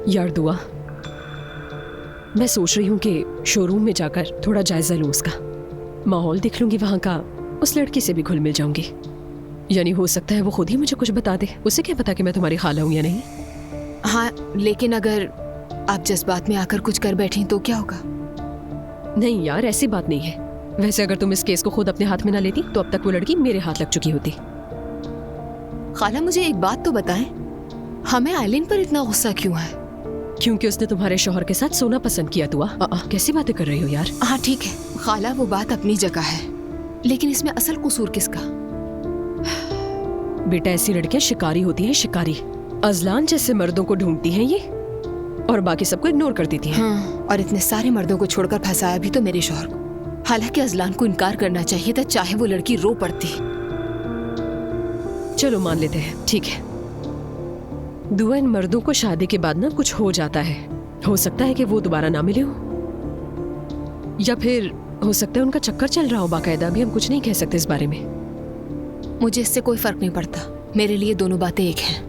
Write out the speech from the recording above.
यार दुआ, मैं सोच रही हूँ कि शोरूम में जाकर थोड़ा जायजा लूँ उसका, माहौल देख लूंगी वहाँ का, उस लड़की से भी घुल मिल जाऊंगी। यानी हो सकता है वो खुद ही मुझे कुछ बता दे, उसे क्या पता कि मैं तुम्हारी खाला हूँ या नहीं। हाँ, लेकिन अगर आप जज्बात में आकर कुछ कर बैठी तो क्या होगा? नहीं यार, ऐसी बात नहीं है। वैसे अगर तुम इस केस को खुद अपने हाथ में ना लेती तो अब तक वो लड़की मेरे हाथ लग चुकी होती। खाला, मुझे एक बात तो बताएं, हमें आइलिन पर इतना गुस्सा क्यों है? क्योंकि उसने तुम्हारे शौहर के साथ सोना पसंद किया। दुआ, कैसी बातें कर रही हो यार। हाँ ठीक है खाला, वो बात अपनी जगह है, लेकिन इसमें असल कसूर किसका? बेटा, ऐसी लड़कियां शिकारी होती हैं, शिकारी। अजलान जैसे मर्दों को ढूंढती हैं ये, और बाकी सबको इग्नोर कर देती हैं। हाँ, और इतने सारे मर्दों को छोड़कर फंसाया भी तो मेरे शौहर को। हालांकि अजलान को इनकार करना चाहिए था, चाहे वो लड़की रो पड़ती। चलो मान लेते हैं, ठीक है। दुआ, इन मर्दों को शादी के बाद ना कुछ हो जाता है। हो सकता है कि वो दोबारा ना मिले हो, या फिर हो सकता है उनका चक्कर चल रहा हो बाकायदा। भी हम कुछ नहीं कह सकते इस बारे में। मुझे इससे कोई फर्क नहीं पड़ता, मेरे लिए दोनों बातें एक हैं।